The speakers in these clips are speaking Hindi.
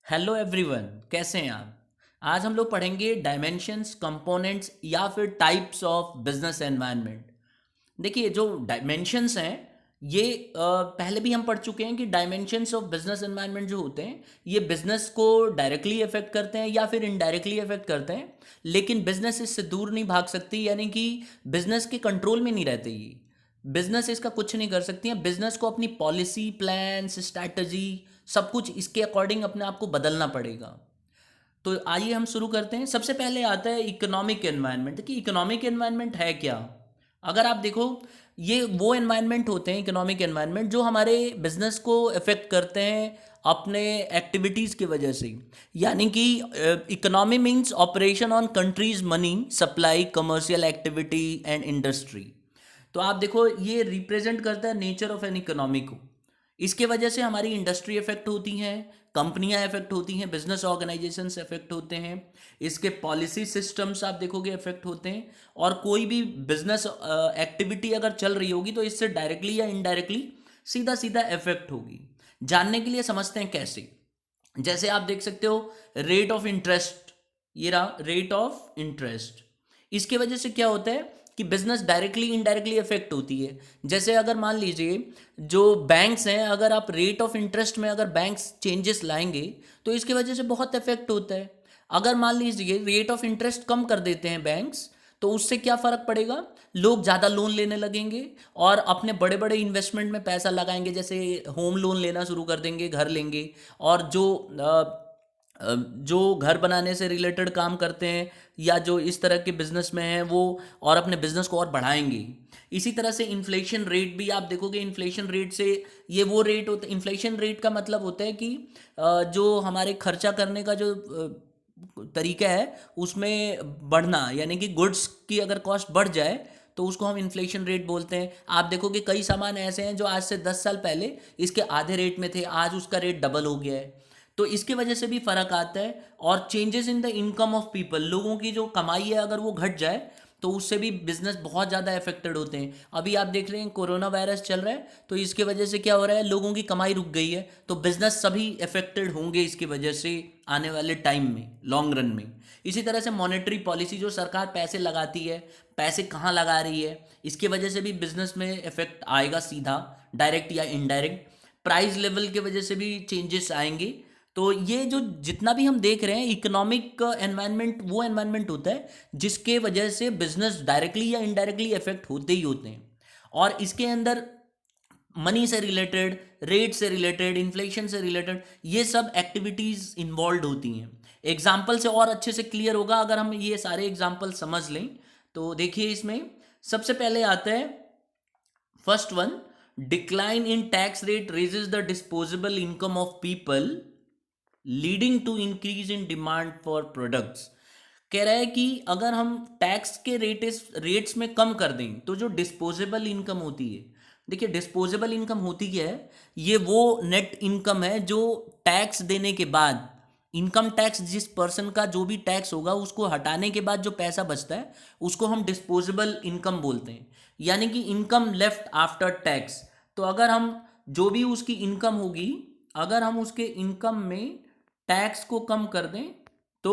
हेलो एवरीवन, कैसे हैं आप। आज हम लोग पढ़ेंगे डायमेंशंस, कंपोनेंट्स या फिर टाइप्स ऑफ बिजनेस एनवायरनमेंट। देखिए, जो डायमेंशंस हैं ये पहले भी हम पढ़ चुके हैं कि डायमेंशंस ऑफ बिजनेस एनवायरनमेंट जो होते हैं ये बिजनेस को डायरेक्टली अफेक्ट करते हैं या फिर इनडायरेक्टली अफेक्ट करते हैं। लेकिन बिजनेस इससे दूर नहीं भाग सकती, यानी कि बिजनेस के कंट्रोल में नहीं रहते ये। बिजनेस इसका कुछ नहीं कर सकती है। बिजनेस को अपनी पॉलिसी, प्लान्स, स्ट्रैटेजी, सब कुछ इसके अकॉर्डिंग अपने आप को बदलना पड़ेगा। तो आइए हम शुरू करते हैं। सबसे पहले आता है इकोनॉमिक एनवायरनमेंट कि इकोनॉमिक एनवायरनमेंट है क्या। अगर आप देखो, ये वो एनवायरनमेंट होते हैं इकोनॉमिक एनवायरनमेंट जो हमारे बिजनेस को इफेक्ट करते हैं अपने एक्टिविटीज़ की वजह से। यानी कि economy means operation on countries money supply, commercial activity and industry. तो आप देखो, ये रिप्रेजेंट करता है नेचर ऑफ एन इकोनॉमी को। इसके वजह से हमारी इंडस्ट्री इफेक्ट होती हैं, कंपनियां इफेक्ट होती हैं, बिजनेस ऑर्गेनाइजेशंस इफेक्ट होते हैं, इसके पॉलिसी सिस्टम्स आप देखोगे इफेक्ट होते हैं। और कोई भी बिजनेस एक्टिविटी अगर चल रही होगी तो इससे डायरेक्टली या इनडायरेक्टली सीधा सीधा इफेक्ट होगी। जानने के लिए समझते हैं कैसे। जैसे आप देख सकते हो, रेट ऑफ इंटरेस्ट, ये रहा रेट ऑफ इंटरेस्ट। इसके वजह से क्या होता है कि बिजनेस डायरेक्टली इनडायरेक्टली इफेक्ट होती है। जैसे अगर मान लीजिए, जो बैंक्स हैं, अगर आप रेट ऑफ इंटरेस्ट में अगर बैंक्स चेंजेस लाएंगे तो इसके वजह से बहुत इफेक्ट होता है। अगर मान लीजिए रेट ऑफ इंटरेस्ट कम कर देते हैं बैंक्स, तो उससे क्या फर्क पड़ेगा, लोग ज़्यादा लोन लेने लगेंगे और अपने बड़े बड़े इन्वेस्टमेंट में पैसा लगाएंगे। जैसे होम लोन लेना शुरू कर देंगे, घर लेंगे। और जो घर बनाने से रिलेटेड काम करते हैं या जो इस तरह के बिजनेस में हैं वो और अपने बिजनेस को और बढ़ाएंगे। इसी तरह से इन्फ्लेशन रेट भी आप देखोगे, इन्फ्लेशन रेट से ये वो रेट होता है। इन्फ्लेशन रेट का मतलब होता है कि जो हमारे खर्चा करने का जो तरीका है उसमें बढ़ना, यानी कि गुड्स की अगर कॉस्ट बढ़ जाए तो उसको हम इन्फ्लेशन रेट बोलते हैं। आप देखोगे कई सामान ऐसे हैं जो आज से 10 साल पहले इसके आधे रेट में थे, आज उसका रेट डबल हो गया है। तो इसके वजह से भी फर्क आता है। और changes in the income of people, लोगों की जो कमाई है अगर वो घट जाए तो उससे भी बिजनेस बहुत ज़्यादा अफेक्टेड होते हैं। अभी आप देख रहे हैं कोरोना वायरस चल रहा है, तो इसके वजह से क्या हो रहा है, लोगों की कमाई रुक गई है। तो बिजनेस सभी अफेक्टेड होंगे इसकी वजह से आने वाले टाइम में, लॉन्ग रन में। इसी तरह से मॉनेटरी पॉलिसी, जो सरकार पैसे लगाती है, पैसे कहाँ लगा रही है, इसकी वजह से भी बिजनेस में इफेक्ट आएगा, सीधा डायरेक्ट या इनडायरेक्ट। प्राइस लेवल की वजह से भी चेंजेस आएंगे। तो ये जो जितना भी हम देख रहे हैं इकोनॉमिक एनवायरनमेंट, वो एनवायरनमेंट होता है जिसके वजह से बिजनेस डायरेक्टली या इनडायरेक्टली इफेक्ट होते ही होते हैं। और इसके अंदर मनी से रिलेटेड, रेट से रिलेटेड, इन्फ्लेशन से रिलेटेड, ये सब एक्टिविटीज इन्वॉल्व होती हैं। एग्जाम्पल से और अच्छे से क्लियर होगा अगर हम ये सारे एग्जाम्पल समझ लें। तो देखिए, इसमें सबसे पहले आता है first one, decline in tax rate raises the disposable income of people leading to increase in demand for products. कह रहा है कि अगर हम टैक्स के रेट्स में कम कर दें तो जो डिस्पोजेबल इनकम होती है, देखिए डिस्पोजेबल इनकम होती क्या है, ये वो नेट इनकम है जो टैक्स देने के बाद, इनकम टैक्स जिस पर्सन का जो भी टैक्स होगा उसको हटाने के बाद जो पैसा बचता है उसको हम डिस्पोजेबल इनकम बोलते हैं। यानी कि इनकम लेफ्ट आफ्टर टैक्स। तो अगर हम जो भी उसकी इनकम होगी, अगर हम उसके इनकम में टैक्स को कम कर दें तो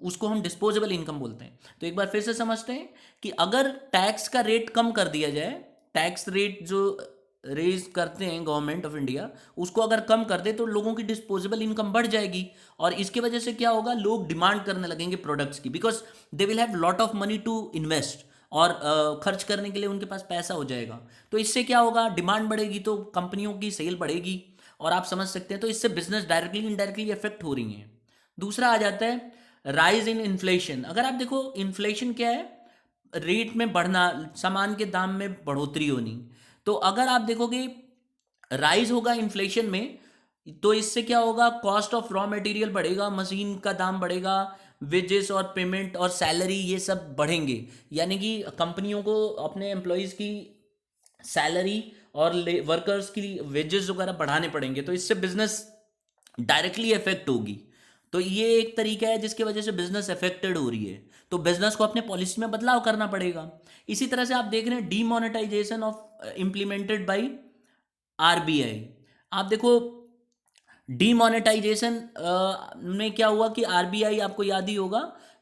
उसको हम डिस्पोजेबल इनकम बोलते हैं। तो एक बार फिर से समझते हैं कि अगर टैक्स का रेट कम कर दिया जाए, टैक्स रेट जो रेज करते हैं गवर्नमेंट ऑफ इंडिया, उसको अगर कम कर दे तो लोगों की डिस्पोजेबल इनकम बढ़ जाएगी। और इसकी वजह से क्या होगा, लोग डिमांड करने लगेंगे प्रोडक्ट्स की, because they will have lot of money to invest. और खर्च करने के लिए उनके पास पैसा हो जाएगा। तो इससे क्या होगा, डिमांड बढ़ेगी तो कंपनियों की सेल बढ़ेगी। और आप समझ सकते हैं, तो इससे बिजनेस डायरेक्टली इनडायरेक्टली इफेक्ट हो रही हैं। दूसरा आ जाता है राइज इन इन्फ्लेशन। अगर आप देखो, इन्फ्लेशन क्या है, रेट में बढ़ना, सामान के दाम में बढ़ोतरी होनी। तो अगर आप देखोगे राइज होगा इन्फ्लेशन में, तो इससे क्या होगा, कॉस्ट ऑफ रॉ मटेरियल बढ़ेगा, मशीन का दाम बढ़ेगा, वेजेस और पेमेंट और सैलरी ये सब बढ़ेंगे। यानी कि कंपनियों को अपने एम्प्लॉयज़ की सैलरी और वर्कर्स की वेजेस वगैरह बढ़ाने पड़ेंगे। तो इससे बिजनेस डायरेक्टली इफेक्ट होगी। तो ये एक तरीका है जिसकी वजह से बिजनेस अफेक्टेड हो रही है। तो बिजनेस को अपने पॉलिसी में बदलाव करना पड़ेगा। इसी तरह से आप देख रहे हैं demonetisation of implemented by RBI. आप देखो, डीमोनेटाइजेशन में क्या हुआ कि आरबीआई, आपको याद ही होगा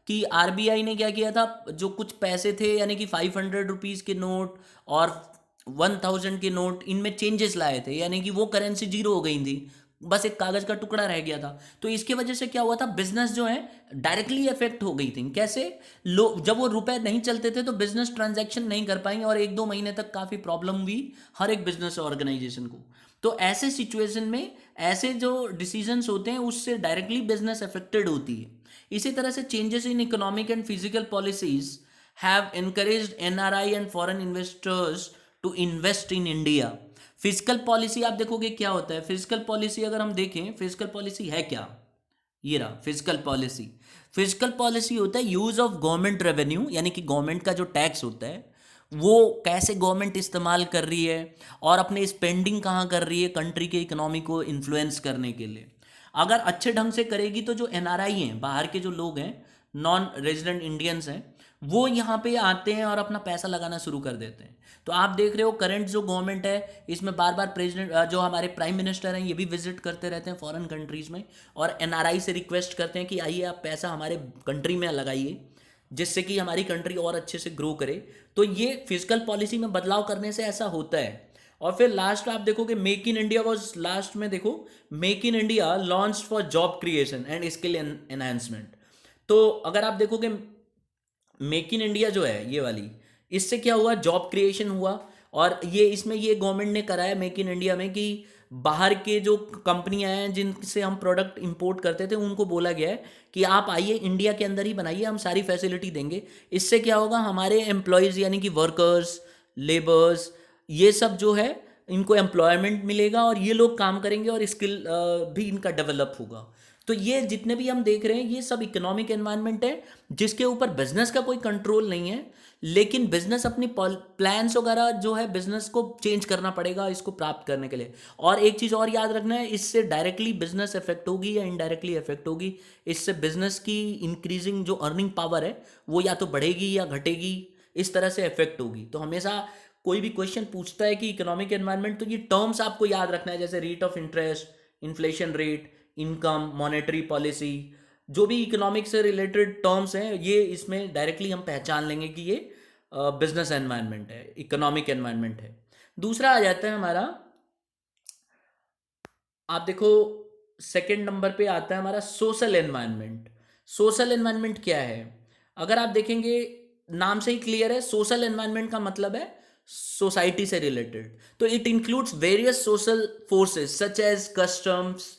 कि आरबीआई ने क्या किया था, जो कुछ पैसे थे यानी कि 500 रुपीज़ के नोट और 1000 के नोट, इनमें चेंजेस लाए थे, यानी कि वो करेंसी जीरो हो गई थी, बस एक कागज़ का टुकड़ा रह गया था। तो इसके वजह से क्या हुआ था, बिजनेस जो है डायरेक्टली अफेक्ट हो गई थी। कैसे? लोग जब वो रुपए नहीं चलते थे तो बिजनेस ट्रांजैक्शन नहीं कर पाएंगे और 1-2 महीने तक काफ़ी प्रॉब्लम हुई हर एक बिजनेस ऑर्गेनाइजेशन को। तो ऐसे सिचुएशन में ऐसे जो डिसीजंस होते हैं उससे डायरेक्टली बिजनेस अफेक्टेड होती है। इसी तरह से changes in economic and physical policies have encouraged NRI and foreign investors to invest in India. Physical policy आप देखोगे क्या होता है, फिजिकल पॉलिसी अगर हम देखें, फिजिकल पॉलिसी है क्या, ये रहा फिजिकल पॉलिसी। फिजिकल पॉलिसी होता है यूज ऑफ गवर्नमेंट रेवेन्यू, यानी कि गवर्नमेंट का जो टैक्स होता है वो कैसे गवर्नमेंट इस्तेमाल कर रही है और अपने स्पेंडिंग कहाँ कर रही है कंट्री के इकोनॉमी को इन्फ्लुएंस करने के लिए। अगर अच्छे ढंग से करेगी तो जो एनआरआई हैं, बाहर के जो लोग हैं, नॉन रेजिडेंट इंडियंस हैं, वो यहाँ पे आते हैं और अपना पैसा लगाना शुरू कर देते हैं। तो आप देख रहे हो करंट जो गवर्नमेंट है इसमें बार बार प्रेसिडेंट, जो हमारे प्राइम मिनिस्टर हैं, ये भी विजिट करते रहते हैं फॉरेन कंट्रीज़ में और एनआरआई से रिक्वेस्ट करते हैं कि आइए आप पैसा हमारे कंट्री में लगाइए जिससे कि हमारी कंट्री और अच्छे से ग्रो करे। तो ये फिजिकल पॉलिसी में बदलाव करने से ऐसा होता है। और फिर लास्ट आप देखोगे make in India was last में, देखो make in India launch for job creation and skill enhancement. तो अगर आप देखोगे मेक इन इंडिया जो है ये वाली, इससे क्या हुआ, जॉब क्रिएशन हुआ। और ये इसमें ये गवर्नमेंट ने करा है मेक इन इंडिया में कि बाहर के जो कंपनियां हैं जिनसे हम प्रोडक्ट इंपोर्ट करते थे उनको बोला गया है कि आप आइए इंडिया के अंदर ही बनाइए, हम सारी फैसिलिटी देंगे। इससे क्या होगा, हमारे एम्प्लॉयज़ यानी कि वर्कर्स, लेबर्स, ये सब जो है इनको एम्प्लॉयमेंट मिलेगा और ये लोग काम करेंगे और स्किल भी इनका डेवलप होगा। तो ये जितने भी हम देख रहे हैं ये सब इकोनॉमिक एनवायरनमेंट है जिसके ऊपर बिजनेस का कोई कंट्रोल नहीं है, लेकिन बिजनेस अपनी प्लान्स वगैरह जो है बिजनेस को चेंज करना पड़ेगा इसको प्राप्त करने के लिए। और एक चीज़ और याद रखना है, इससे डायरेक्टली बिजनेस इफेक्ट होगी या इनडायरेक्टली इफेक्ट होगी। इससे बिजनेस की इंक्रीजिंग जो अर्निंग पावर है वो या तो बढ़ेगी या घटेगी, इस तरह से इफेक्ट होगी। तो हमेशा कोई भी क्वेश्चन पूछता है कि इकोनॉमिक एनवायरनमेंट, तो ये टर्म्स आपको याद रखना है, जैसे rate of interest, inflation rate, income, monetary policy, जो भी इकोनॉमिक से रिलेटेड टर्म्स हैं ये इसमें डायरेक्टली हम पहचान लेंगे कि ये बिजनेस एनवायरनमेंट है, इकोनॉमिक एनवायरनमेंट है। दूसरा आ जाता है हमारा, आप देखो सेकंड नंबर पे आता है हमारा सोशल एनवायरनमेंट। सोशल एनवायरनमेंट क्या है, अगर आप देखेंगे नाम से ही क्लियर है, सोशल एनवायरनमेंट का मतलब है सोसाइटी से रिलेटेड। तो it includes various social forces such as customs,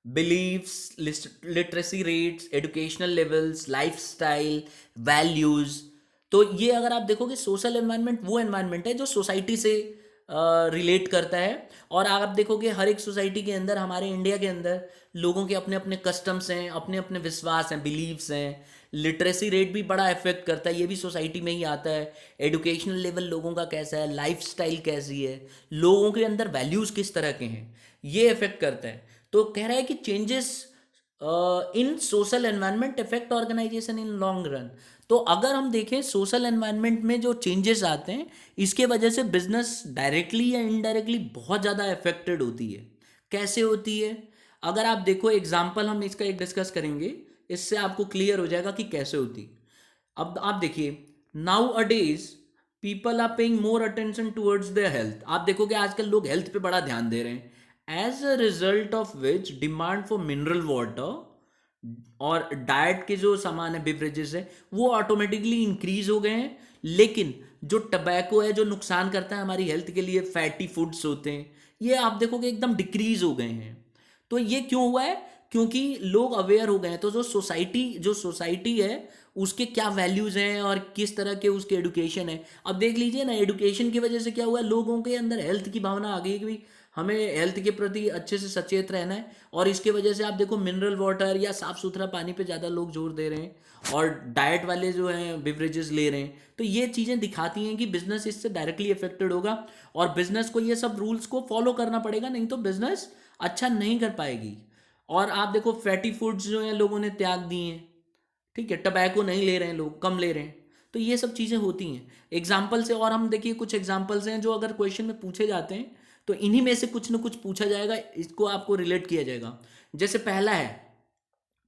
beliefs, literacy rates, educational levels, lifestyle, values. तो ये अगर आप देखोगे सोशल एनवायरनमेंट वो एनवायरनमेंट है जो सोसाइटी से रिलेट करता है। और आप देखोगे हर एक सोसाइटी के अंदर, हमारे इंडिया के अंदर लोगों के अपने अपने कस्टम्स हैं, अपने अपने विश्वास हैं, बिलीव्स हैं। लिटरेसी रेट भी बड़ा इफेक्ट करता है, ये भी सोसाइटी में ही आता है। एजुकेशनल लेवल लोगों का कैसा है, लाइफस्टाइल कैसी है, लोगों के अंदर वैल्यूज़ किस तरह के हैं, ये इफेक्ट करता है। तो कह रहा है कि changes in social environment affect organisation in long run. तो अगर हम देखें सोशल एनवायरनमेंट में जो चेंजेस आते हैं इसके वजह से बिजनेस डायरेक्टली या इनडायरेक्टली बहुत ज़्यादा अफेक्टेड होती है। कैसे होती है, अगर आप देखो एग्जाम्पल हम इसका एक डिस्कस करेंगे, इससे आपको क्लियर हो जाएगा कि कैसे होती। अब आप देखिए, nowadays people are paying more attention towards their health. आप देखोगे आजकल लोग हेल्थ पे बड़ा ध्यान दे रहे हैं, as a result of which demand for mineral water और डाइट के जो सामान है, बेवरेजेस है, वो ऑटोमेटिकली इंक्रीज हो गए हैं। लेकिन जो टबैको है जो नुकसान करता है हमारी हेल्थ के लिए, फैटी फूड्स होते हैं, ये आप देखोगे एकदम डिक्रीज हो गए हैं। तो ये क्यों हुआ है, क्योंकि लोग अवेयर हो गए हैं। तो जो सोसाइटी है उसके क्या वैल्यूज़ हैं और किस तरह के उसके एडुकेशन है। अब देख लीजिए ना, एडुकेशन की वजह से क्या हुआ है, लोगों के अंदर हेल्थ की भावना आ गई कि भाई हमें हेल्थ के प्रति अच्छे से सचेत रहना है। और इसके वजह से आप देखो मिनरल वाटर या साफ़ सुथरा पानी पे ज़्यादा लोग जोर दे रहे हैं और डाइट वाले जो हैं बिवरेजेस ले रहे हैं। तो ये चीज़ें दिखाती हैं कि बिजनेस इससे डायरेक्टली अफेक्टेड होगा और बिजनेस को ये सब रूल्स को फॉलो करना पड़ेगा, नहीं तो बिजनेस अच्छा नहीं कर पाएगी। और आप देखो फैटी फूड्स जो हैं लोगों ने त्याग दिए हैं, ठीक है, टबैको नहीं ले रहे हैं लोग, कम ले रहे हैं। तो ये सब चीज़ें होती हैं। एग्जाम्पल से और हम देखिए कुछ एग्जाम्पल्स हैं जो अगर क्वेश्चन में पूछे जाते हैं तो इन्हीं में से कुछ ना कुछ पूछा जाएगा, इसको आपको रिलेट किया जाएगा। जैसे पहला है,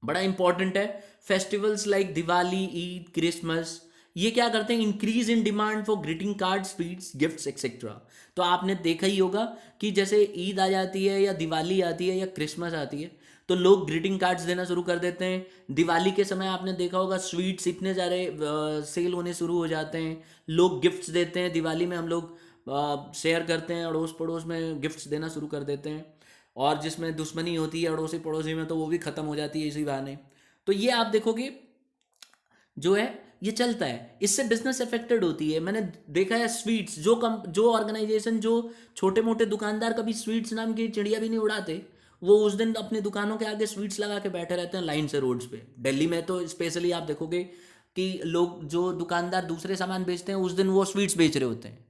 बड़ा इंपॉर्टेंट है, festivals like Diwali, Eid, Christmas, ये क्या करते हैं, increase in demand for greeting card, sweets, gifts etcetera. तो आपने देखा ही होगा कि जैसे ईद आ जाती है या दिवाली आती है या क्रिसमस आती है तो लोग ग्रीटिंग कार्ड्स देना शुरू कर देते हैं। दिवाली के समय आपने देखा होगा स्वीट्स इतने सारे सेल होने शुरू हो जाते हैं, लोग गिफ्ट्स देते हैं। दिवाली में हम लोग शेयर करते हैं, अड़ोस पड़ोस में गिफ्ट्स देना शुरू कर देते हैं, और जिसमें दुश्मनी होती है अड़ोसी पड़ोसी में तो वो भी ख़त्म हो जाती है इसी बहाने। तो ये आप देखोगे जो है ये चलता है, इससे बिजनेस अफेक्टेड होती है। मैंने देखा है स्वीट्स, जो ऑर्गेनाइजेशन, जो छोटे मोटे दुकानदार कभी स्वीट्स नाम की चिड़िया भी नहीं उड़ाते, वो उस दिन अपनी दुकानों के आगे स्वीट्स लगा के बैठे रहते हैं लाइन से रोड्स पे। दिल्ली में तो स्पेशली आप देखोगे कि लोग, जो दुकानदार दूसरे सामान बेचते हैं, उस दिन वो स्वीट्स बेच रहे होते हैं।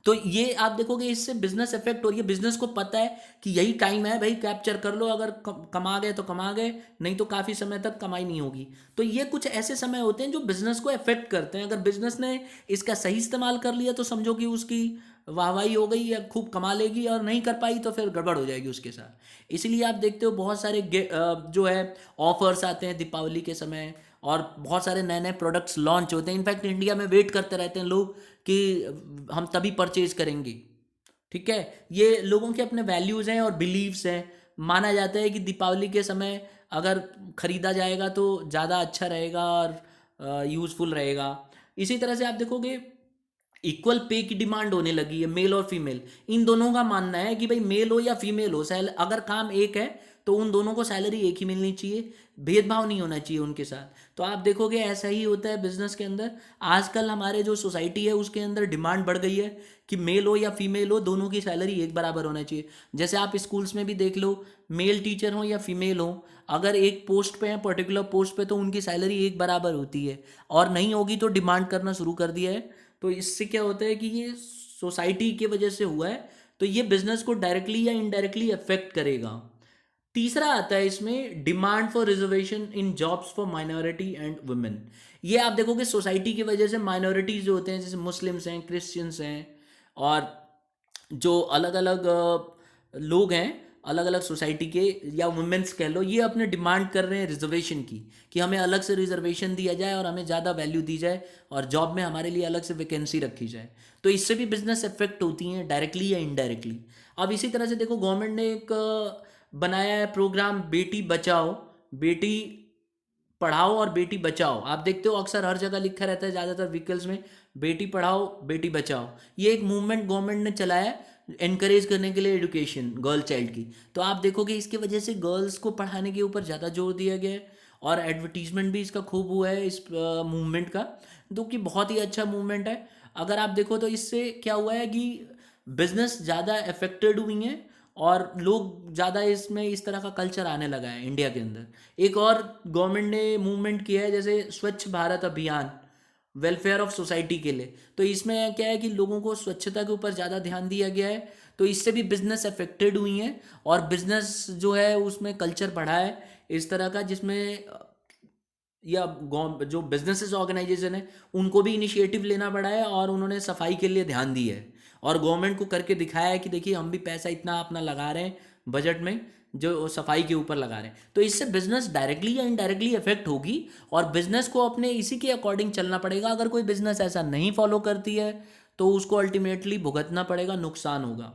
तो ये आप देखोगे इससे बिजनेस इफेक्ट हो रही है। बिजनेस को पता है कि यही टाइम है भाई, कैप्चर कर लो, अगर कमा गए तो कमा गए, नहीं तो काफ़ी समय तक कमाई नहीं होगी। तो ये कुछ ऐसे समय होते हैं जो बिजनेस को इफेक्ट करते हैं। अगर बिजनेस ने इसका सही इस्तेमाल कर लिया तो समझो कि उसकी वाहवाही हो गई या खूब कमा लेगी, और नहीं कर पाई तो फिर गड़बड़ हो जाएगी उसके साथ। इसीलिए आप देखते हो बहुत सारे जो है ऑफर्स आते हैं दीपावली के समय, और बहुत सारे नए नए प्रोडक्ट्स लॉन्च होते हैं। इनफैक्ट इंडिया में वेट करते रहते हैं लोग कि हम तभी परचेज करेंगे। ठीक है, ये लोगों के अपने वैल्यूज़ हैं और बिलीव्स हैं। माना जाता है कि दीपावली के समय अगर ख़रीदा जाएगा तो ज़्यादा अच्छा रहेगा और यूज़फुल रहेगा। इसी तरह से आप देखोगे इक्वल पे की डिमांड होने लगी है, मेल और फीमेल। इन दोनों का मानना है कि भाई मेल हो या फीमेल हो, अगर काम एक है तो उन दोनों को सैलरी एक ही मिलनी चाहिए, भेदभाव नहीं होना चाहिए उनके साथ। तो आप देखोगे ऐसा ही होता है बिजनेस के अंदर। आजकल हमारे जो सोसाइटी है उसके अंदर डिमांड बढ़ गई है कि मेल हो या फीमेल हो, दोनों की सैलरी एक बराबर होना चाहिए। जैसे आप स्कूल्स में भी देख लो, मेल टीचर हो या फीमेल हो, अगर एक पोस्ट पे है, पर्टिकुलर पोस्ट पे, तो उनकी सैलरी एक बराबर होती है, और नहीं होगी तो डिमांड करना शुरू कर दिया है। तो इससे क्या होता है कि ये सोसाइटी की वजह से हुआ है, तो ये बिजनेस को डायरेक्टली या इनडायरेक्टली अफेक्ट करेगा। तीसरा आता है इसमें demand for reservation in jobs for minority and women. ये आप देखोगे सोसाइटी की वजह से माइनॉरिटीज जो होते हैं, जैसे मुस्लिम्स हैं, क्रिश्चियंस हैं, और जो अलग अलग लोग हैं अलग अलग सोसाइटी के, या वुमेन्स कह लो, ये अपने डिमांड कर रहे हैं रिजर्वेशन की, कि हमें अलग से रिजर्वेशन दिया जाए और हमें ज़्यादा वैल्यू दी जाए, और जॉब में हमारे लिए अलग से वैकेंसी रखी जाए। तो इससे भी बिजनेस इफेक्ट होती हैं डायरेक्टली या इनडायरेक्टली। अब इसी तरह से देखो, गवर्नमेंट ने एक बनाया है प्रोग्राम, बेटी बचाओ, बेटी पढ़ाओ और बेटी बचाओ। आप देखते हो अक्सर हर जगह लिखा रहता है ज़्यादातर व्हीकल्स में, बेटी पढ़ाओ बेटी बचाओ। ये एक मूवमेंट गवर्नमेंट ने चलाया है एनकरेज करने के लिए एजुकेशन गर्ल चाइल्ड की। तो आप देखोगे इसकी वजह से गर्ल्स को पढ़ाने के ऊपर ज़्यादा जोर दिया गया है, और एडवर्टीजमेंट भी इसका खूब हुआ है इस मूवमेंट का, जो कि बहुत ही अच्छा मूवमेंट है। अगर आप देखो तो इससे क्या हुआ है कि बिजनेस ज़्यादा अफेक्टेड हुई हैं, और लोग ज़्यादा इसमें इस तरह का कल्चर आने लगा है इंडिया के अंदर। एक और गवर्नमेंट ने मूवमेंट किया है, जैसे स्वच्छ भारत अभियान, वेलफेयर ऑफ सोसाइटी के लिए। तो इसमें क्या है कि लोगों को स्वच्छता के ऊपर ज़्यादा ध्यान दिया गया है, तो इससे भी बिजनेस अफेक्टेड हुई हैं, और बिजनेस जो है उसमें कल्चर बढ़ा है इस तरह का, जिसमें या जो बिजनेसेस ऑर्गेनाइजेशन है उनको भी इनिशिएटिव लेना पड़ा है, और उन्होंने सफाई के लिए ध्यान दी है, और गवर्नमेंट को करके दिखाया है कि देखिए हम भी पैसा इतना अपना लगा रहे हैं बजट में, जो सफाई के ऊपर लगा रहे हैं। तो इससे बिजनेस डायरेक्टली या इनडायरेक्टली इफेक्ट होगी, और बिजनेस को अपने इसी के अकॉर्डिंग चलना पड़ेगा। अगर कोई बिजनेस ऐसा नहीं फॉलो करती है तो उसको अल्टीमेटली भुगतना पड़ेगा, नुकसान होगा।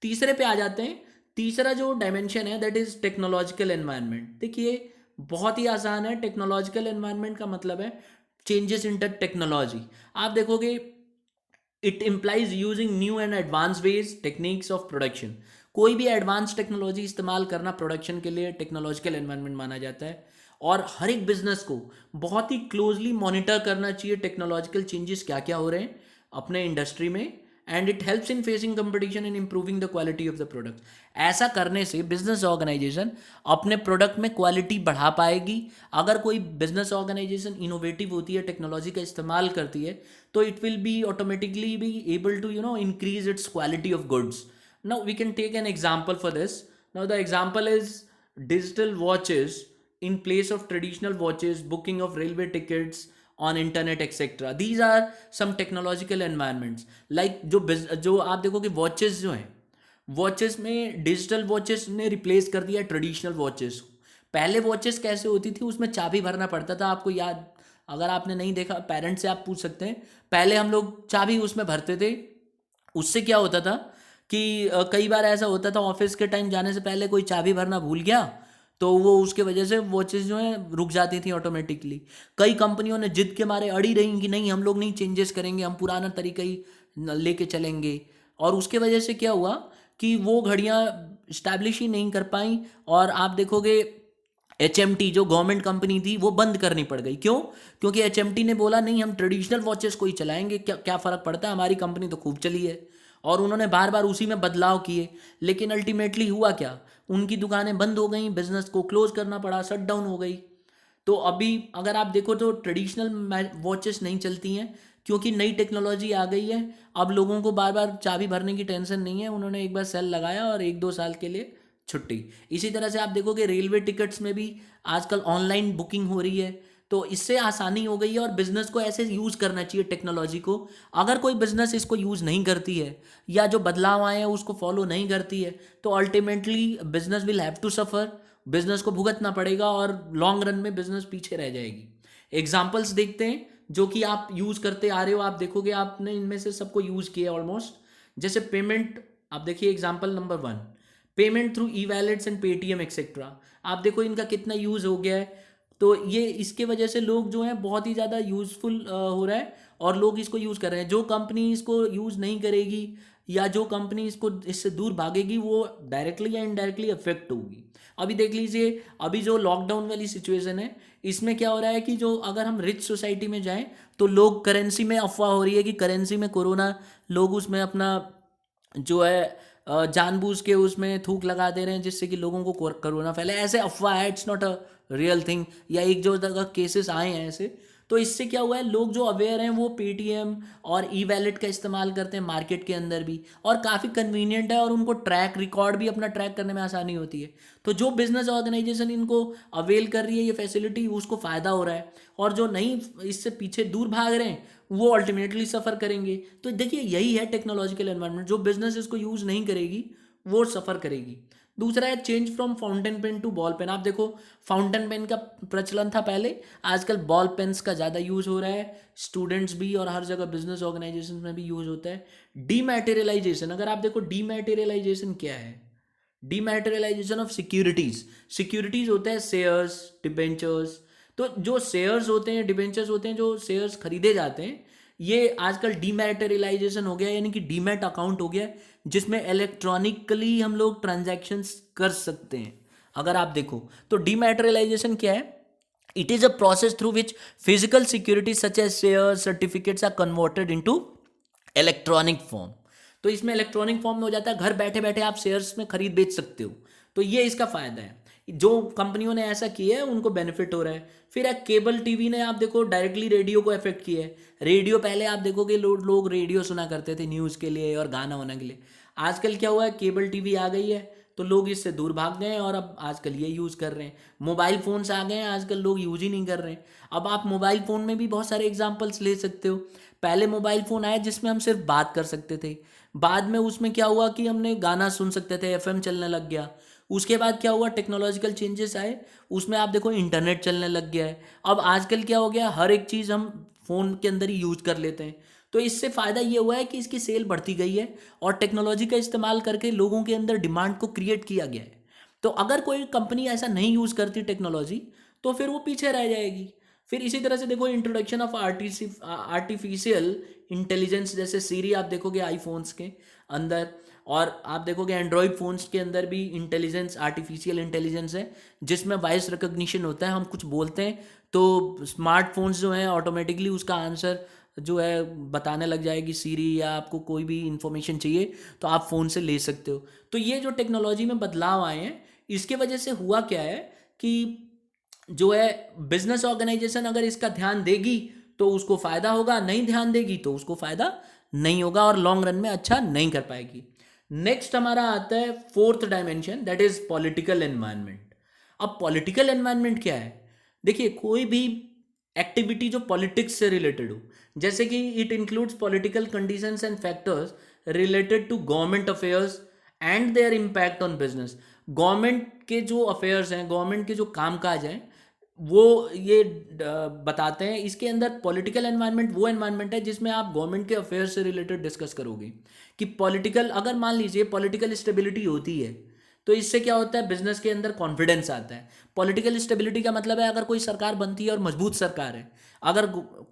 तीसरे पे आ जाते हैं। तीसरा जो डायमेंशन है दैट इज टेक्नोलॉजिकल एनवायरनमेंट। देखिए बहुत ही आसान है, टेक्नोलॉजिकल एनवायरनमेंट का मतलब है चेंजेस इन टेक्नोलॉजी। आप देखोगे it implies using new and advance ways techniques of production. कोई भी एडवांस टेक्नोलॉजी इस्तेमाल करना प्रोडक्शन के लिए टेक्नोलॉजिकल एनवायरनमेंट माना जाता है, और हर एक बिजनेस को बहुत ही क्लोजली मॉनिटर करना चाहिए टेक्नोलॉजिकल चेंजेस क्या क्या हो रहे हैं अपने इंडस्ट्री में, and it helps in facing competition and improving the quality of the product. ऐसा करने से बिजनेस ऑर्गेनाइजेशन अपने प्रोडक्ट में क्वालिटी बढ़ा पाएगी। अगर कोई बिजनेस ऑर्गेनाइजेशन इनोवेटिव होती है, टेक्नोलॉजी का इस्तेमाल करती है, तो it will be automatically be able to increase its quality of goods. Now we can take an example for this. Now the example is digital watches in place of traditional watches, booking of railway tickets on internet etc. These are some technological environments like जो आप देखो कि वॉचेस जो हैं वॉचेस में डिजिटल वॉचेस ने रिप्लेस कर दिया ट्रेडिशनल वॉचेस को। पहले वॉचेस कैसे होती थी, उसमें चाबी भरना पड़ता था, आपको याद, अगर आपने नहीं देखा पेरेंट्स से आप पूछ सकते हैं, पहले हम लोग चाबी उसमें भरते थे। उससे क्या होता था कि कई बार ऐसा होता था ऑफिस के टाइम जाने से पहले कोई चाबी भरना भूल गया, तो वो उसके वजह से वॉचेस जो है रुक जाती थी ऑटोमेटिकली। कई कंपनियों ने जिद के मारे अड़ी रही कि नहीं हम लोग नहीं चेंजेस करेंगे, हम पुराना तरीका ही लेके चलेंगे। और उसके वजह से क्या हुआ कि वो घड़ियाँ इस्टेब्लिश ही नहीं कर पाई। और आप देखोगे HMT जो गवर्नमेंट कंपनी थी वो बंद करनी पड़ गई। क्यों? क्योंकि HMT ने बोला नहीं हम ट्रेडिशनल वॉचेस को ही चलाएंगे, क्या क्या फ़र्क पड़ता है, हमारी कंपनी तो खूब चली है। और उन्होंने बार बार उसी में बदलाव किए, लेकिन अल्टीमेटली हुआ क्या, उनकी दुकानें बंद हो गई, बिजनेस को क्लोज करना पड़ा, शट डाउन हो गई। तो अभी अगर आप देखो तो ट्रेडिशनल वॉचेस नहीं चलती हैं, क्योंकि नई टेक्नोलॉजी आ गई है। अब लोगों को बार बार चाबी भरने की टेंशन नहीं है, उन्होंने एक बार सेल लगाया और 1-2 साल के लिए छुट्टी। इसी तरह से आप देखोगे रेलवे टिकट्स में भी आजकल ऑनलाइन बुकिंग हो रही है, तो इससे आसानी हो गई है। और बिजनेस को ऐसे यूज़ करना चाहिए टेक्नोलॉजी को। अगर कोई बिजनेस इसको यूज़ नहीं करती है या जो बदलाव आए हैं उसको फॉलो नहीं करती है, तो ultimately business will have to suffer, business को भुगतना पड़ेगा और लॉन्ग रन में बिजनेस पीछे रह जाएगी। एग्जाम्पल्स देखते हैं जो कि आप यूज़ करते आ रहे हो, आप देखोगे आपने इनमें से सबको यूज़ किया है ऑलमोस्ट। जैसे पेमेंट, आप देखिए example number 1, payment through E wallets and Paytm etcetera. आप देखो इनका कितना यूज़ हो गया है। तो ये इसके वजह से लोग जो हैं बहुत ही ज़्यादा यूज़फुल हो रहा है और लोग इसको यूज़ कर रहे हैं। जो कंपनी इसको यूज़ नहीं करेगी या जो कंपनी इसको इससे दूर भागेगी वो डायरेक्टली या इनडायरेक्टली अफेक्ट होगी। अभी देख लीजिए, अभी जो लॉकडाउन वाली सिचुएशन है, इसमें क्या हो रहा है कि जो अगर हम रिच सोसाइटी में जाएं तो लोग करेंसी में, अफवाह हो रही है कि करेंसी में कोरोना, लोग उसमें अपना जो है जानबूझ के उसमें थूक लगा दे रहे हैं जिससे कि लोगों को कोरोना फैले। ऐसे अफवाह है, it's not a real thing. या एक जो जगह केसेस आए हैं ऐसे, तो इससे क्या हुआ है, लोग जो अवेयर हैं वो पेटीएम और ई वैलेट का इस्तेमाल करते हैं मार्केट के अंदर भी, और काफ़ी कन्वीनियंट है और उनको ट्रैक रिकॉर्ड भी अपना ट्रैक करने में आसानी होती है। तो जो बिजनेस ऑर्गेनाइजेशन इनको अवेल कर रही है ये फैसिलिटी, उसको फ़ायदा हो रहा है, और जो नहीं इससे पीछे दूर भाग रहे हैं वो अल्टीमेटली सफ़र करेंगे। तो देखिए यही है टेक्नोलॉजिकल एनवायरनमेंट, जो बिजनेस इसको यूज़ नहीं करेगी वो सफ़र करेगी। दूसरा है change from fountain pen to ball pen. आप देखो फाउंटेन पेन का प्रचलन था पहले, आजकल बॉल पेन्स का ज़्यादा यूज़ हो रहा है, स्टूडेंट्स भी और हर जगह बिजनेस ऑर्गेनाइजेशन में भी यूज़ होता है। डीमैटेरियलाइजेशन, अगर आप देखो डीमैटेरियलाइजेशन क्या है, डीमैटेरियलाइजेशन ऑफ सिक्योरिटीज। सिक्योरिटीज होते हैं शेयर्स, डिबेंचर्स। तो जो शेयर्स होते हैं, डिबेंचर्स होते हैं, जो शेयर्स खरीदे जाते हैं, ये आजकल डीमैटेरियलाइजेशन हो गया, यानी कि डीमैट अकाउंट हो गया जिसमें इलेक्ट्रॉनिकली हम लोग ट्रांजैक्शंस कर सकते हैं। अगर आप देखो तो डीमैटेरियलाइजेशन क्या है, it is a process through which physical security such as share certificates are converted into electronic form. तो इसमें इलेक्ट्रॉनिक फॉर्म में हो जाता है, घर बैठे बैठे आप शेयर्स में खरीद बेच सकते हो। तो ये इसका फायदा है, जो कंपनियों ने ऐसा किया है उनको बेनिफिट हो रहा है। फिर एक केबल टीवी ने आप देखो डायरेक्टली रेडियो को अफेक्ट किया है। रेडियो पहले आप देखोगे लोग रेडियो सुना करते थे न्यूज़ के लिए और गाना होने के लिए। आजकल क्या हुआ है, केबल टीवी आ गई है तो लोग इससे दूर भाग गए हैं और अब आजकल ये यूज़ कर रहे हैं। मोबाइल फ़ोन्स आ गए हैं, आजकल लोग यूज़ ही नहीं कर रहे हैं। अब आप मोबाइल फ़ोन में भी बहुत सारे एग्जांपल्स ले सकते हो। पहले मोबाइल फ़ोन आया जिसमें हम सिर्फ बात कर सकते थे, बाद में उसमें क्या हुआ कि हमने गाना सुन सकते थे, एफएम चलने लग गया। उसके बाद क्या हुआ, टेक्नोलॉजिकल चेंजेस आए, उसमें आप देखो इंटरनेट चलने लग गया है। अब आजकल क्या हो गया, हर एक चीज़ हम फ़ोन के अंदर ही यूज़ कर लेते हैं। तो इससे फ़ायदा ये हुआ है कि इसकी सेल बढ़ती गई है और टेक्नोलॉजी का इस्तेमाल करके लोगों के अंदर डिमांड को क्रिएट किया गया है। तो अगर कोई कंपनी ऐसा नहीं यूज़ करती टेक्नोलॉजी, तो फिर वो पीछे रह जाएगी। फिर इसी तरह से देखो इंट्रोडक्शन ऑफ आर्टिफिशियल इंटेलिजेंस, जैसे सीरी आप देखोगे आईफोन्स के अंदर, और आप देखोगे एंड्रॉयड फ़ोन्स के अंदर भी इंटेलिजेंस, आर्टिफिशियल इंटेलिजेंस है जिसमें वॉइस रिकग्निशन होता है। हम कुछ बोलते हैं तो स्मार्टफोन्स जो हैं ऑटोमेटिकली उसका आंसर जो है बताने लग जाएगी सीरी, या आपको कोई भी इंफॉर्मेशन चाहिए तो आप फ़ोन से ले सकते हो। तो ये जो टेक्नोलॉजी में बदलाव आए हैं, इसके वजह से हुआ क्या है कि जो है बिजनेस ऑर्गेनाइजेशन अगर इसका ध्यान देगी तो उसको फ़ायदा होगा, नहीं ध्यान देगी तो उसको फ़ायदा नहीं होगा और लॉन्ग रन में अच्छा नहीं कर पाएगी। नेक्स्ट हमारा आता है fourth dimension, that is political environment. अब पॉलिटिकल एनवायरनमेंट क्या है, देखिए कोई भी एक्टिविटी जो पॉलिटिक्स से रिलेटेड हो, जैसे कि it includes political conditions and factors related to government affairs and their impact on business. Government के जो अफेयर्स हैं, गवर्नमेंट के जो कामकाज हैं, वो ये बताते हैं। इसके अंदर पॉलिटिकल एनवायरनमेंट वो एनवायरनमेंट है जिसमें आप गवर्नमेंट के अफेयर्स से रिलेटेड डिस्कस करोगे कि पॉलिटिकल, अगर मान लीजिए पॉलिटिकल स्टेबिलिटी होती है तो इससे क्या होता है, बिजनेस के अंदर कॉन्फिडेंस आता है। पॉलिटिकल स्टेबिलिटी का मतलब है अगर कोई सरकार बनती है और मजबूत सरकार है, अगर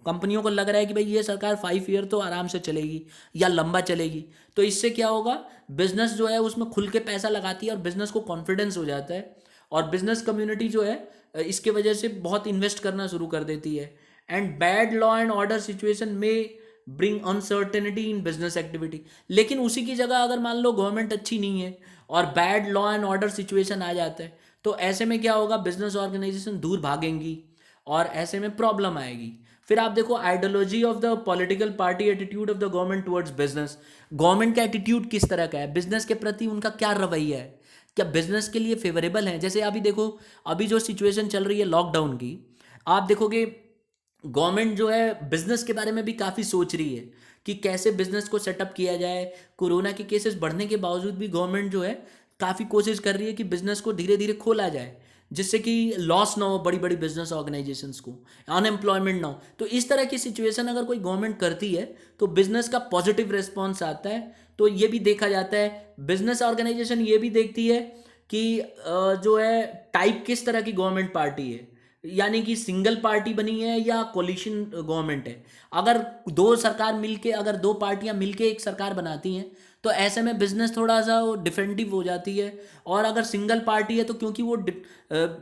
कंपनियों को लग रहा है कि भाई ये सरकार 5 ईयर तो आराम से चलेगी या लंबा चलेगी, तो इससे क्या होगा, बिजनेस जो है उसमें खुल के पैसा लगाती है और बिजनेस को कॉन्फिडेंस हो जाता है, और बिजनेस कम्युनिटी जो है इसके वजह से बहुत इन्वेस्ट करना शुरू कर देती है। And bad law and order situation में bring uncertainty in business activity. लेकिन उसी की जगह अगर मान लो गवर्नमेंट अच्छी नहीं है और bad law and order situation आ जाता है, तो ऐसे में क्या होगा, बिजनेस ऑर्गेनाइजेशन दूर भागेंगी और ऐसे में प्रॉब्लम आएगी। फिर आप देखो ideology of the political party, attitude of the government towards business. Government का एटीट्यूड किस तरह का है, बिजनेस के प्रति उनका क्या रवैया है, क्या बिजनेस के लिए फेवरेबल है। जैसे अभी देखो, अभी जो सिचुएशन चल रही है लॉकडाउन की, आप देखोगे गवर्नमेंट जो है बिजनेस के बारे में भी काफ़ी सोच रही है कि कैसे बिजनेस को सेटअप किया जाए। कोरोना के केसेस बढ़ने के बावजूद भी गवर्नमेंट जो है काफ़ी कोशिश कर रही है कि बिजनेस को धीरे धीरे खोला जाए, जिससे कि लॉस ना हो बड़ी बड़ी बिजनेस ऑर्गेनाइजेशंस को, अनएम्प्लॉयमेंट ना हो। तो इस तरह की सिचुएशन अगर कोई गवर्नमेंट करती है तो बिजनेस का पॉजिटिव रिस्पॉन्स आता है। तो ये भी देखा जाता है, बिजनेस ऑर्गेनाइजेशन ये भी देखती है कि जो है टाइप किस तरह की गवर्नमेंट पार्टी है, यानी कि सिंगल पार्टी बनी है या कोलिशन गवर्नमेंट है। अगर दो सरकार मिलके, अगर दो पार्टियां मिलके एक सरकार बनाती हैं तो ऐसे में बिजनेस थोड़ा सा डिफेंसिव हो जाती है। और अगर सिंगल पार्टी है तो क्योंकि वो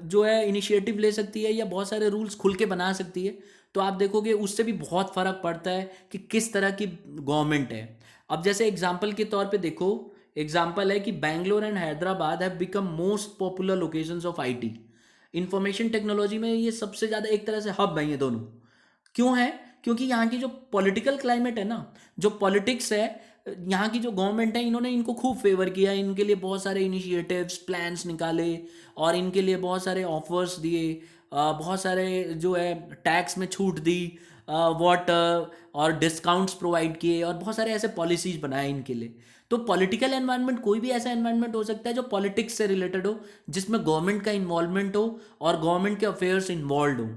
जो है इनिशिएटिव ले सकती है या बहुत सारे रूल्स खुल के बना सकती है, तो आप देखोगे उससे भी बहुत फर्क पड़ता है कि किस तरह की गवर्नमेंट है। अब जैसे एग्जाम्पल के तौर पे देखो, एग्जाम्पल है कि Bangalore and Hyderabad have become most popular locations of IT. Information technology में ये सबसे ज़्यादा एक तरह से हब है ये दोनों। क्यों है, क्योंकि यहाँ की जो पॉलिटिकल क्लाइमेट है ना, जो पॉलिटिक्स है, यहाँ की जो गवर्नमेंट है, इन्होंने इनको खूब फेवर किया, इनके लिए बहुत सारे इनिशिएटिव्स प्लान्स निकाले और इनके लिए बहुत सारे ऑफर्स दिए, बहुत सारे जो है टैक्स में छूट दी, वाटर और डिस्काउंट्स प्रोवाइड किए, और बहुत सारे ऐसे पॉलिसीज बनाए इनके लिए। तो पॉलिटिकल एनवायरनमेंट कोई भी ऐसा एनवायरनमेंट हो सकता है जो पॉलिटिक्स से रिलेटेड हो, जिसमें गवर्नमेंट का इन्वॉल्वमेंट हो और गवर्नमेंट के अफेयर्स इन्वॉल्व हो।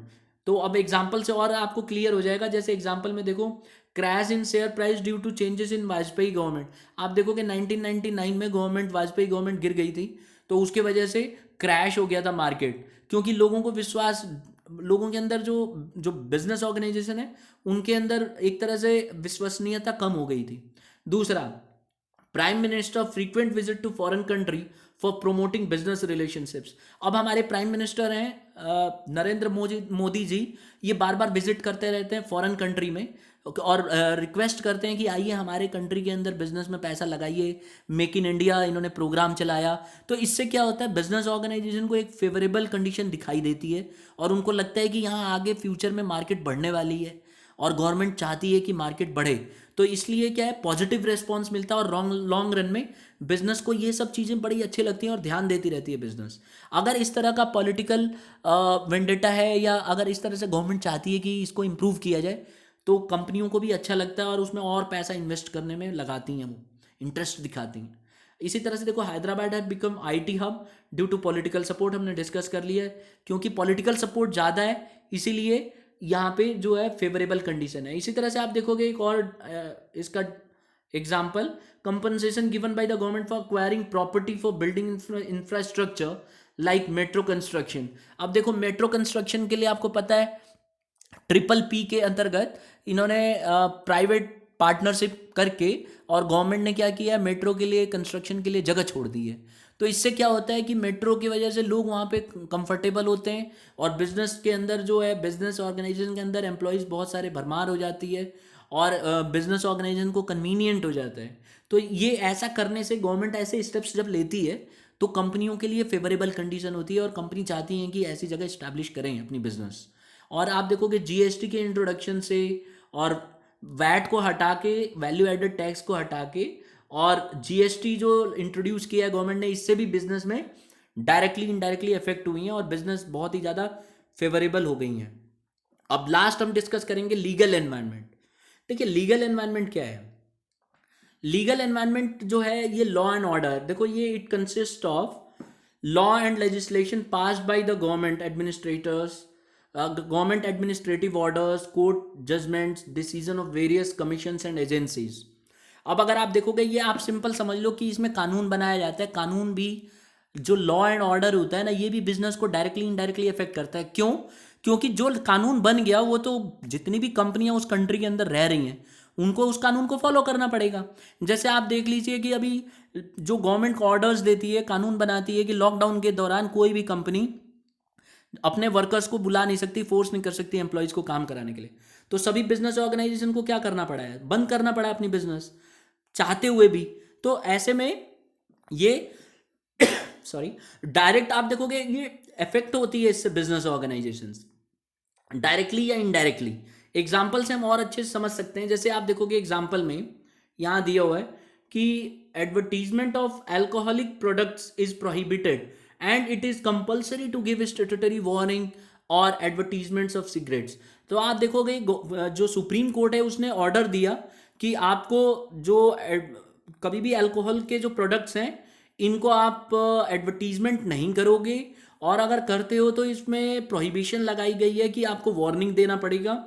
तो अब एग्जाम्पल से और आपको क्लियर हो जाएगा। जैसे एग्जाम्पल में देखो, crash in share price due to changes in Vajpayee government. आप देखो कि 1999 में गवर्नमेंट, वाजपेयी गवर्नमेंट गिर गई थी, तो उसके वजह से क्रैश हो गया था मार्केट, क्योंकि लोगों को विश्वास, लोगों के अंदर जो जो बिजनेस ऑर्गेनाइजेशन है उनके अंदर एक तरह से विश्वसनीयता कम हो गई थी। दूसरा, prime minister frequent visit to foreign country for promoting business relationships. अब हमारे प्राइम मिनिस्टर हैं नरेंद्र मोदी जी, ये बार बार विजिट करते रहते हैं फॉरेन कंट्री में और रिक्वेस्ट करते हैं कि आइए हमारे कंट्री के अंदर बिजनेस में पैसा लगाइए। मेक इन इंडिया इन्होंने प्रोग्राम चलाया, तो इससे क्या होता है, बिजनेस ऑर्गेनाइजेशन को एक फेवरेबल कंडीशन दिखाई देती है और उनको लगता है कि यहाँ आगे फ्यूचर में मार्केट बढ़ने वाली है और गवर्नमेंट चाहती है कि मार्केट बढ़े। तो इसलिए क्या है, पॉजिटिव रिस्पॉन्स मिलता है और लॉन्ग रन में बिजनेस को ये सब चीज़ें बड़ी अच्छी लगती हैं और ध्यान देती रहती है बिजनेस। अगर इस तरह का पॉलिटिकल वेंडेटा है या अगर इस तरह से गवर्नमेंट चाहती है कि इसको इम्प्रूव किया जाए, तो कंपनियों को भी अच्छा लगता है और उसमें और पैसा इन्वेस्ट करने में लगाती हैं, वो इंटरेस्ट दिखाती हैं। इसी तरह से देखो, Hyderabad have become IT hub due to political support, हमने डिस्कस कर लिया है, क्योंकि पॉलिटिकल सपोर्ट ज़्यादा है इसीलिए यहाँ पे जो है फेवरेबल कंडीशन है। इसी तरह से आप देखोगे एक और इसका example, compensation given by the government for acquiring property for building infrastructure like metro construction. अब देखो मेट्रो कंस्ट्रक्शन के लिए आपको पता है PPP के अंतर्गत इन्होंने प्राइवेट पार्टनरशिप करके और गवर्नमेंट ने क्या किया, मेट्रो के लिए कंस्ट्रक्शन के लिए जगह छोड़ दी है। तो इससे क्या होता है कि मेट्रो की वजह से लोग वहाँ पे कंफर्टेबल होते हैं और बिजनेस के अंदर जो है, बिजनेस ऑर्गेनाइजेशन के अंदर एम्प्लॉयज़ बहुत सारे भरमार हो जाती है और बिजनेस ऑर्गेनाइजेशन को कन्वीनियंट हो जाता है। तो ये ऐसा करने से, गवर्नमेंट ऐसे स्टेप्स जब लेती है तो कंपनियों के लिए फेवरेबल कंडीशन होती है और कंपनी चाहती हैं कि ऐसी जगह इस्टेब्लिश करें अपनी बिजनेस। और आप देखोगे जीएसटी के इंट्रोडक्शन से और वैट को हटा के, वैल्यू एडेड टैक्स को हटा के, और जीएसटी जो इंट्रोड्यूस किया है गवर्नमेंट ने, इससे भी बिजनेस में डायरेक्टली इनडायरेक्टली इफेक्ट हुई हैं और बिजनेस बहुत ही ज़्यादा फेवरेबल हो गई हैं। अब लास्ट हम डिस्कस करेंगे लीगल एनवायरनमेंट। देखिए लीगल एनवायरनमेंट क्या है। लीगल एनवायरनमेंट जो है ये लॉ एंड ऑर्डर, देखो ये it consist of law and legislation passed by the government administrators, government administrative orders, court judgments, decision of various commissions and agencies. अब अगर आप देखोगे ये आप सिंपल समझ लो कि इसमें कानून बनाया जाता है। कानून भी जो लॉ एंड ऑर्डर होता है ना, ये भी बिजनेस को डायरेक्टली इनडायरेक्टली अफेक्ट करता है। क्यों? क्योंकि जो कानून बन गया वो तो जितनी भी कंपनियां उस कंट्री के अंदर रह रही हैं उनको उस कानून को फॉलो करना पड़ेगा। जैसे आप देख लीजिए कि अभी जो गवर्नमेंट ऑर्डर्स देती है, कानून बनाती है कि लॉकडाउन के दौरान कोई भी कंपनी अपने वर्कर्स को बुला नहीं सकती, फोर्स नहीं कर सकती एम्प्लॉयज को काम कराने के लिए। तो सभी बिजनेस ऑर्गेनाइजेशन को क्या करना पड़ा है? बंद करना पड़ा अपनी बिजनेस, चाहते हुए भी। तो ऐसे में ये सॉरी डायरेक्ट आप देखोगे ये इफेक्ट होती है इससे बिजनेस ऑर्गेनाइजेशंस, डायरेक्टली या इनडायरेक्टली। एग्जाम्पल से हम और अच्छे से समझ सकते हैं। जैसे आप देखोगे एग्जाम्पल में यहाँ दिया हुआ है कि advertisement of alcoholic products is prohibited and it is compulsory to give statutory warning और एडवर्टीजमेंट्स ऑफ सिगरेट्स। तो आप देखोगे जो सुप्रीम कोर्ट है उसने ऑर्डर दिया कि आपको जो कभी भी अल्कोहल के जो प्रोडक्ट्स हैं इनको आप एडवर्टीजमेंट नहीं करोगे, और अगर करते हो तो इसमें प्रोहिबिशन लगाई गई है कि आपको वार्निंग देना पड़ेगा।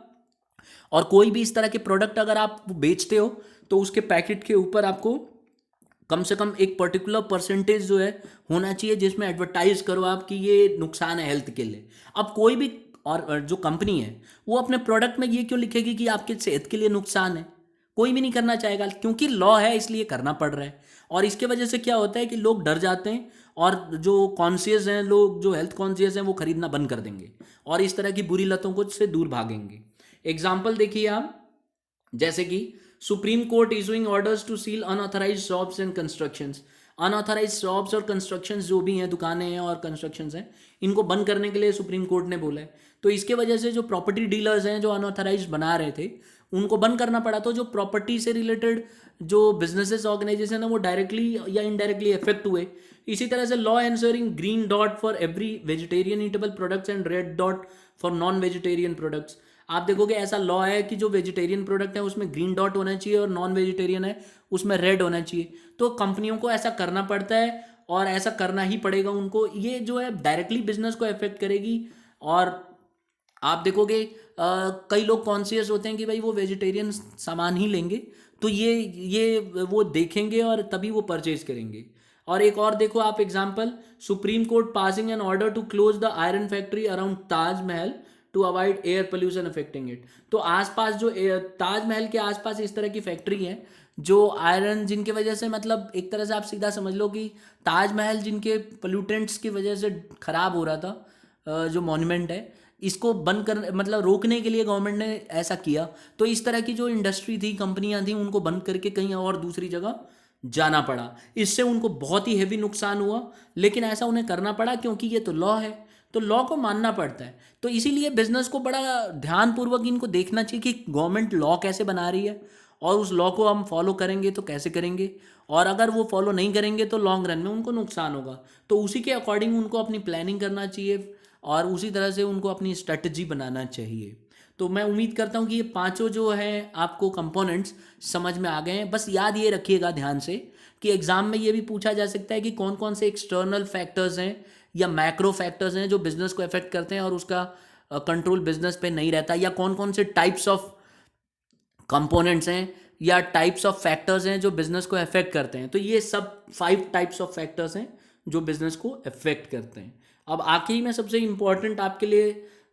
और कोई भी इस तरह के प्रोडक्ट अगर आप बेचते हो तो उसके पैकेट के ऊपर आपको कम से कम एक पर्टिकुलर परसेंटेज जो है होना चाहिए जिसमें एडवर्टाइज करो आप कि ये नुकसान है हेल्थ के लिए। अब कोई भी और जो कंपनी है वो अपने प्रोडक्ट में ये क्यों लिखेगी कि आपके सेहत के लिए नुकसान है? कोई भी नहीं करना चाहेगा, क्योंकि लॉ है इसलिए करना पड़ रहा है। और इसके वजह से क्या होता है कि लोग डर जाते हैं और जो कॉन्शियस हैं लोग, जो हेल्थ कॉन्शियस हैं, वो खरीदना बंद कर देंगे और इस तरह की बुरी लतों को से दूर भागेंगे। एग्जाम्पल देखिए आप, जैसे कि supreme court issuing orders to seal unauthorised shops and constructions. Unauthorised shops और कंस्ट्रक्शंस जो भी हैं, दुकानें हैं और कंस्ट्रक्शंस हैं, इनको बंद करने के लिए सुप्रीम कोर्ट ने बोला है। तो इसके वजह से जो प्रॉपर्टी डीलर्स हैं जो अनऑथराइज्ड बना रहे थे उनको बंद करना पड़ा। तो जो प्रॉपर्टी से रिलेटेड जो बिजनेसेस ऑर्गेनाइजेशन है वो डायरेक्टली या इनडायरेक्टली इफेक्ट हुए। इसी तरह से law ensuring green dot for every vegetarian eatable products and red dot for non vegetarian products. आप देखोगे ऐसा लॉ है कि जो वेजिटेरियन प्रोडक्ट है उसमें ग्रीन डॉट होना चाहिए और नॉन वेजिटेरियन है उसमें रेड होना चाहिए। तो कंपनियों को ऐसा करना पड़ता है और ऐसा करना ही पड़ेगा उनको। ये जो है डायरेक्टली बिजनेस को अफेक्ट करेगी। और आप देखोगे कई लोग कॉन्शियस होते हैं कि भाई वो वेजिटेरियन सामान ही लेंगे, तो ये वो देखेंगे और तभी वो परचेज करेंगे। और एक और देखो आप example, supreme court passing an order to close the iron factory around Taj Mahal to avoid air pollution affecting it. तो आसपास जो ताजमहल के आसपास इस तरह की फैक्ट्री है जो आयरन, जिनके वजह से मतलब एक तरह से आप सीधा समझ लो कि ताजमहल जिनके पोल्यूटेंट्स की वजह से खराब हो रहा था, जो मॉन्यूमेंट है, इसको बंद कर मतलब रोकने के लिए गवर्नमेंट ने ऐसा किया। तो इस तरह की जो इंडस्ट्री थी, कंपनियां थी, उनको बंद करके कहीं और दूसरी जगह जाना पड़ा। इससे उनको बहुत ही हेवी नुकसान हुआ, लेकिन ऐसा उन्हें करना पड़ा क्योंकि ये तो लॉ है, तो लॉ को मानना पड़ता है। तो इसीलिए बिजनेस को बड़ा ध्यानपूर्वक इनको देखना चाहिए कि गवर्नमेंट लॉ कैसे बना रही है और उस लॉ को हम फॉलो करेंगे तो कैसे करेंगे, और अगर वो फॉलो नहीं करेंगे तो लॉन्ग रन में उनको नुकसान होगा। तो उसी के अकॉर्डिंग उनको अपनी प्लानिंग करना चाहिए और उसी तरह से उनको अपनी स्ट्रेटजी बनाना चाहिए। तो मैं उम्मीद करता हूँ कि ये पांचों जो हैं आपको कंपोनेंट्स समझ में आ गए हैं। बस याद ये रखिएगा ध्यान से कि एग्ज़ाम में ये भी पूछा जा सकता है कि कौन कौन से एक्सटर्नल फैक्टर्स हैं या मैक्रो फैक्टर्स हैं जो बिजनेस को अफेक्ट करते हैं और उसका कंट्रोल बिजनेस पे नहीं रहता, या कौन कौन से टाइप्स ऑफ कंपोनेंट्स हैं या टाइप्स ऑफ फैक्टर्स हैं जो बिजनेस को अफेक्ट करते हैं। तो ये सब 5 टाइप्स ऑफ फैक्टर्स हैं जो बिजनेस को अफेक्ट करते हैं। अब आखिरी में सबसे इम्पॉर्टेंट आपके लिए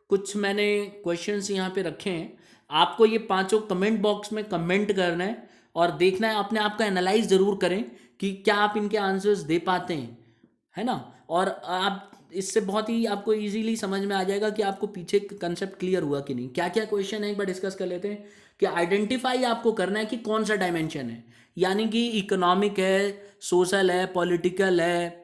कुछ मैंने क्वेश्चंस यहाँ पे रखे हैं। आपको ये पांचों कमेंट बॉक्स में कमेंट करना है और देखना है, अपने आप का एनालाइज ज़रूर करें कि क्या आप इनके आंसर्स दे पाते हैं, है ना। और आप इससे बहुत ही आपको इजीली समझ में आ जाएगा कि आपको पीछे कंसेप्ट क्लियर हुआ कि नहीं। क्या क्या क्वेश्चन है एक बार डिस्कस कर लेते हैं। कि आइडेंटिफाई आपको करना है कि कौन सा डायमेंशन है, यानी कि इकोनॉमिक है, सोशल है, पॉलिटिकल है,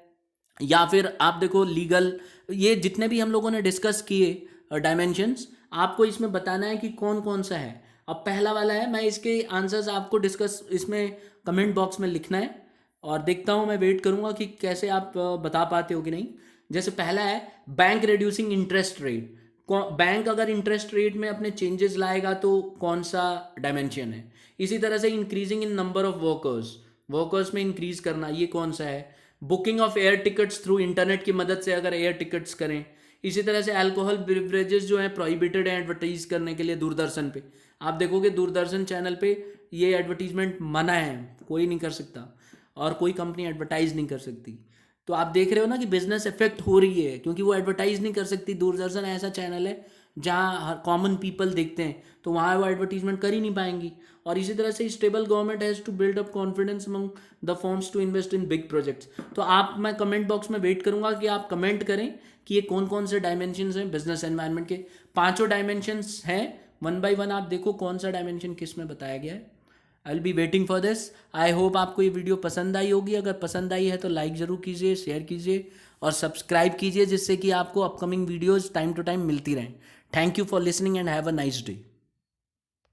या फिर आप देखो लीगल। ये जितने भी हम लोगों ने डिस्कस किए डायमेंशंस, आपको इसमें बताना है कि कौन कौन सा है। अब पहला वाला है, मैं इसके आंसर्स आपको डिस्कस इसमें कमेंट बॉक्स में लिखना है और देखता हूँ, मैं वेट करूँगा कि कैसे आप बता पाते हो कि नहीं। जैसे पहला है bank reducing interest rate, bank अगर इंटरेस्ट रेट में अपने चेंजेस लाएगा तो कौन सा डायमेंशन है। इसी तरह से increasing in number of workers में इंक्रीज करना, ये कौन सा है। Booking of air tickets through internet की मदद से अगर एयर टिकट्स करें। इसी तरह से अल्कोहल बेवरेजेस जो हैं प्रोहिबिटेड है एडवर्टाइज करने के लिए दूरदर्शन पे। आप देखोगे दूरदर्शन चैनल पे ये एडवर्टीजमेंट मना है, कोई नहीं कर सकता और कोई कंपनी एडवर्टाइज नहीं कर सकती। तो आप देख रहे हो ना कि बिजनेस इफेक्ट हो रही है, क्योंकि वो एडवर्टाइज नहीं कर सकती। दूरदर्शन ऐसा चैनल है जहाँ कॉमन पीपल देखते हैं, तो वहाँ वो एडवर्टीजमेंट कर ही नहीं पाएंगी। और इसी तरह से stable government has to build up confidence among the firms to invest in big projects. तो मैं कमेंट बॉक्स में वेट करूंगा कि आप कमेंट करें कि ये कौन कौन से डायमेंशंस हैं बिजनेस एनवायरनमेंट के। 5 डायमेंशंस हैं, वन बाय वन आप देखो कौन सा डायमेंशन किस में बताया गया है। I will be waiting for this. I hope आपको ये वीडियो पसंद आई होगी। अगर पसंद आई है तो लाइक ज़रूर कीजिए, शेयर कीजिए और सब्सक्राइब कीजिए, जिससे कि आपको upcoming videos time to time मिलती रहें। Thank you for listening and have a nice day.